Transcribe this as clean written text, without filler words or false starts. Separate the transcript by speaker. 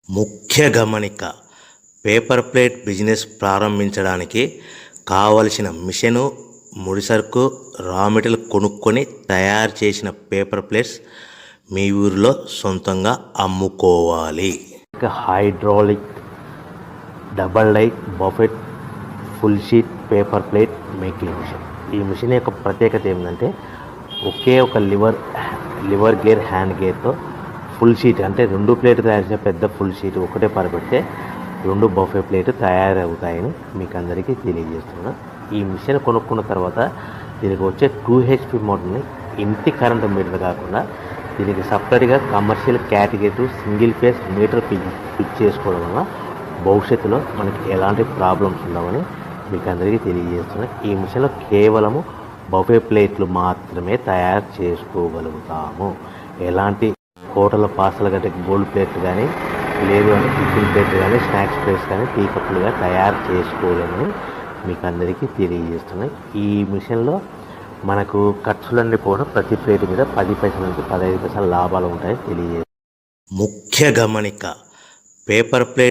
Speaker 1: ముఖ్య గమనిక, paper plate business ప్రారంభించడానికి కావలసిన మిషను, ముడిసరుకు, రా మెటీరియల్ కొనుక్కొని తయారు చేసిన పేపర్ ప్లేట్స్ మీ ఊరిలో సొంతంగా అమ్ముకోవాలి. Hydraulic double die buffet full sheet paper plate making machine. ఈ మిషన్ యొక్క ప్రత్యేకత ఏంటంటే ఒకే ఒక లివర్ గేర్, హ్యాండ్ గేర్తో ఫుల్ షీట్ అంటే 2 ప్లేట్ తయారు చేసే పెద్ద ఫుల్ షీట్ ఒకటే పరబెడితే 2 బఫే ప్లేట్ తయారవుతాయని మీకు అందరికీ తెలియజేస్తున్నా. ఈ మిషన్ కొనుక్కున్న తర్వాత దీనికి వచ్చే 2 HP మోటార్ని ఇంటి కరెంటు మీటర్ కాకుండా దీనికి సపరేట్గా commercial category single phase metre fix చేసుకోవడం వల్ల భవిష్యత్తులో మనకి ఎలాంటి ప్రాబ్లమ్స్ ఉండవని మీకు అందరికీ తెలియజేస్తున్నా. ఈ మిషన్లో కేవలము బఫే ప్లేట్లు మాత్రమే తయారు చేసుకోగలుగుతాము. ఎలాంటి హోటల్ పార్సల్ గట్టే గోల్డ్ ప్లేట్లు కానీ, లేదు అంటే టిఫిన్ ప్లేట్లు కానీ, స్నాక్స్ ప్లేట్స్ కానీ, టీ కప్పులుగా తయారు చేసుకోలేమని మీకు అందరికీ తెలియజేస్తున్నాయి. ఈ మిషన్లో మనకు ఖర్చులన్నీ పోవడం ప్రతి ప్లేట్ మీద 10 పైసల నుంచి 15 పైసల లాభాలు ఉంటాయని తెలియజేస్తాయి. ముఖ్య గమనిక, పేపర్ ప్లేట్